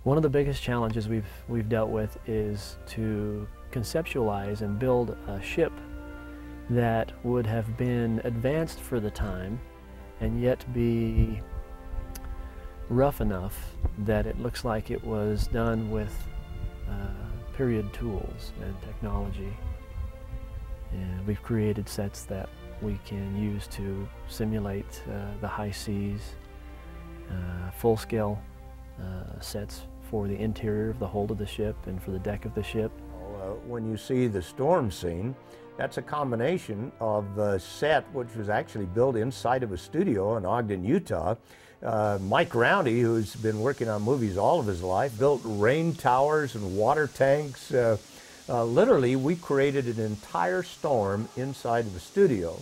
One of the biggest challenges we've dealt with is to conceptualize and build a ship that would have been advanced for the time and yet be rough enough that it looks like it was done with period tools and technology. And we've created sets that we can use to simulate the high seas, full-scale sets for the interior of the hold of the ship and for the deck of the ship. When you see the storm scene, that's a combination of the set which was actually built inside of a studio in Ogden, Utah. Mike Roundy, who's been working on movies all of his life, built rain towers and water tanks. Literally, we created an entire storm inside of a studio.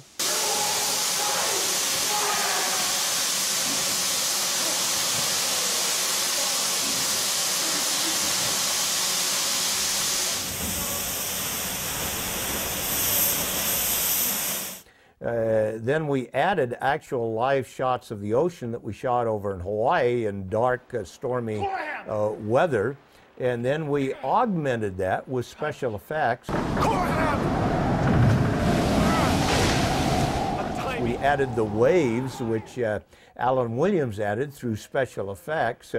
Then we added actual live shots of the ocean that we shot over in Hawaii in dark, stormy weather. And then we augmented that with special effects. We added the waves, which Alan Williams added through special effects.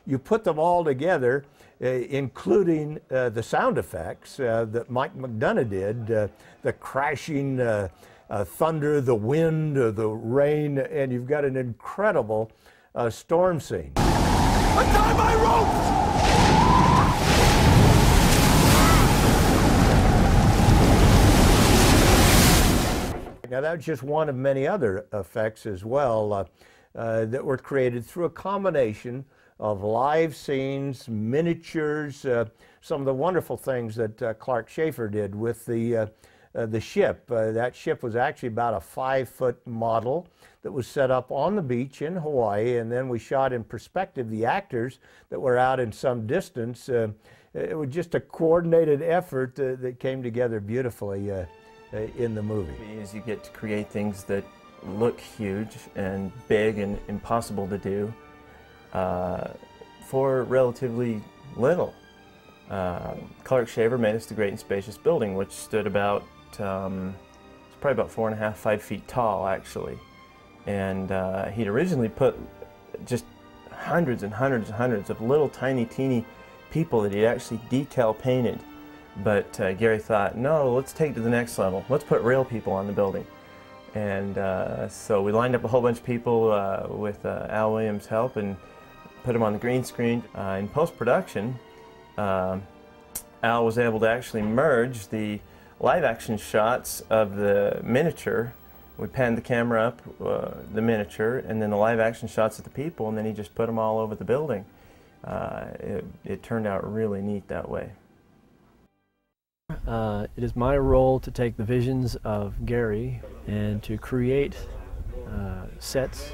You put them all together, including the sound effects that Mike McDonough did, the crashing thunder, the wind, the rain, and you've got an incredible storm scene. Untie my ropes! Now that's just one of many other effects as well that were created through a combination of live scenes, miniatures, some of the wonderful things that Clark Schaefer did with the ship. That ship was actually about a 5-foot model that was set up on the beach in Hawaii, and then we shot in perspective the actors that were out in some distance. It was just a coordinated effort that came together beautifully in the movie. Is you get to create things that look huge and big and impossible to do for relatively little. Clark Schaefer made us the Great and Spacious Building, which stood about, it's probably about 4.5, 5 feet tall actually. And he'd originally put just hundreds and hundreds and hundreds of little tiny teeny people that he'd actually decal painted. But Gary thought, no, let's take it to the next level. Let's put real people on the building. And so we lined up a whole bunch of people with Al Williams' help and put them on the green screen. In post-production, Al was able to actually merge the live action shots of the miniature. We panned the camera up, the miniature, and then the live action shots of the people, and then he just put them all over the building. It turned out really neat that way. It is my role to take the visions of Gary and to create sets,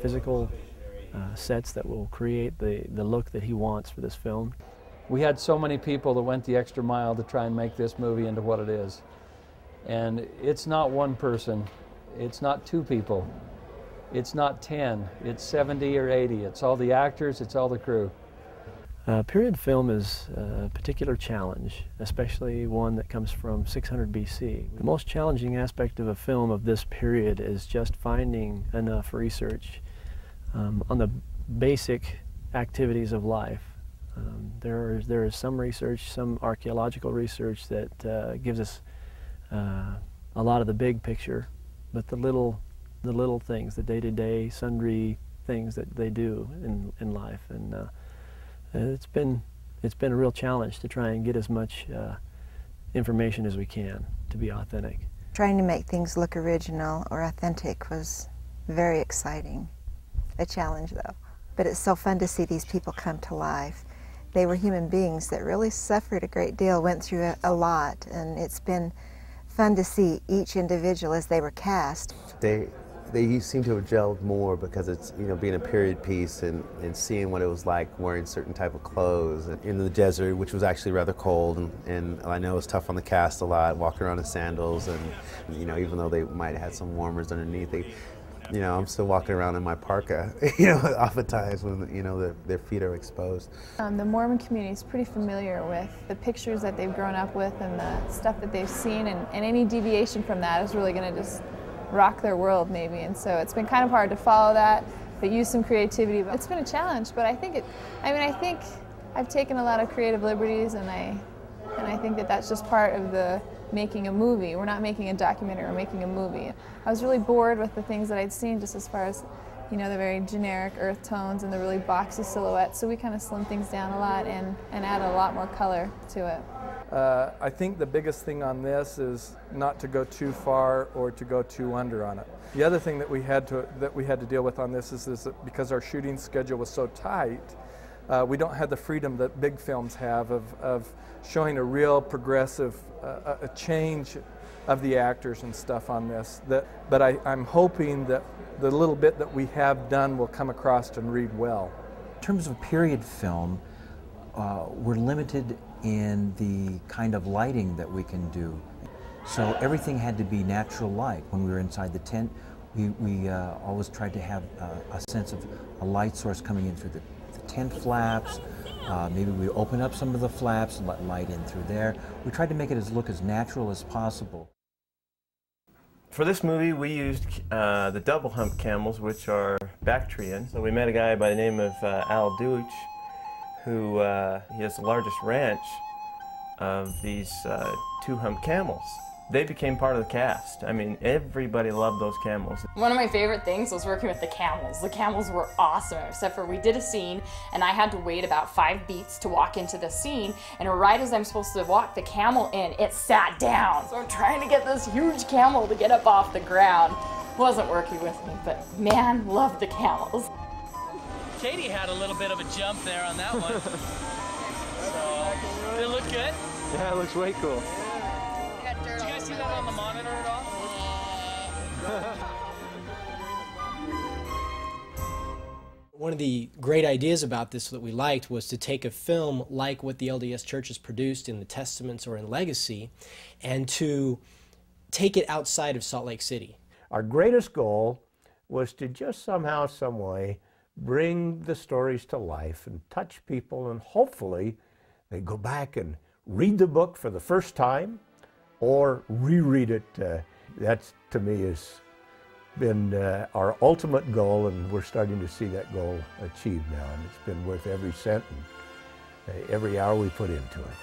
physical sets that will create the look that he wants for this film. We had so many people that went the extra mile to try and make this movie into what it is. And it's not one person, it's not 2 people, it's not 10, it's 70 or 80. It's all the actors, it's all the crew. Period film is a particular challenge, especially one that comes from 600 BC. The most challenging aspect of a film of this period is just finding enough research on the basic activities of life. There is some research, some archaeological research that gives us a lot of the big picture, but the little things, the day-to-day sundry things that they do in life, and it's been a real challenge to try and get as much information as we can to be authentic. Trying to make things look original or authentic was very exciting. A challenge though. But it's so fun to see these people come to life. They were human beings that really suffered a great deal, went through a lot, and it's been fun to see each individual as they were cast. They seem to have gelled more because it's, you know, being a period piece and seeing what it was like wearing certain type of clothes in the desert, which was actually rather cold, and I know it was tough on the cast a lot, walking around in sandals, and you know, even though they might have had some warmers underneath, You know, I'm still walking around in my parka, you know, oftentimes when, you know, their feet are exposed. The Mormon community is pretty familiar with the pictures that they've grown up with and the stuff that they've seen, and any deviation from that is really going to just rock their world maybe. And so it's been kind of hard to follow that, but use some creativity. It's been a challenge, but I think I've taken a lot of creative liberties, and I think that that's just part of the making a movie. We're not making a documentary, we're making a movie. I was really bored with the things that I'd seen, just as far as, you know, the very generic earth tones and the really boxy silhouettes, so we kind of slimmed things down a lot and added a lot more color to it. I think the biggest thing on this is not to go too far or to go too under on it. The other thing that we had to deal with on this is that because our shooting schedule was so tight, we don't have the freedom that big films have of showing a real progressive a change of the actors and stuff on this. But I'm hoping that the little bit that we have done will come across and read well. In terms of period film, we're limited in the kind of lighting that we can do. So everything had to be natural light. When we were inside the tent, we always tried to have a sense of a light source coming in through the tent flaps. Maybe we open up some of the flaps and let light in through there. We tried to make it look as natural as possible. For this movie, we used the double hump camels, which are Bactrian. So we met a guy by the name of Al Deutsch, who he has the largest ranch of these two hump camels. They became part of the cast. I mean, everybody loved those camels. One of my favorite things was working with the camels. The camels were awesome, except for we did a scene and I had to wait about 5 beats to walk into the scene, and right as I'm supposed to walk the camel in, it sat down. So I'm trying to get this huge camel to get up off the ground. Wasn't working with me, but man, loved the camels. Katie had a little bit of a jump there on that one. So, did it look good? Yeah, it looks way cool. Did you guys see that on the monitor at all? One of the great ideas about this that we liked was to take a film like what the LDS Church has produced in the Testaments or in Legacy, and to take it outside of Salt Lake City. Our greatest goal was to just somehow, some way, bring the stories to life and touch people, and hopefully they go back and read the book for the first time or reread it. That's, to me, has been our ultimate goal, and we're starting to see that goal achieved now, and it's been worth every cent and every hour we put into it.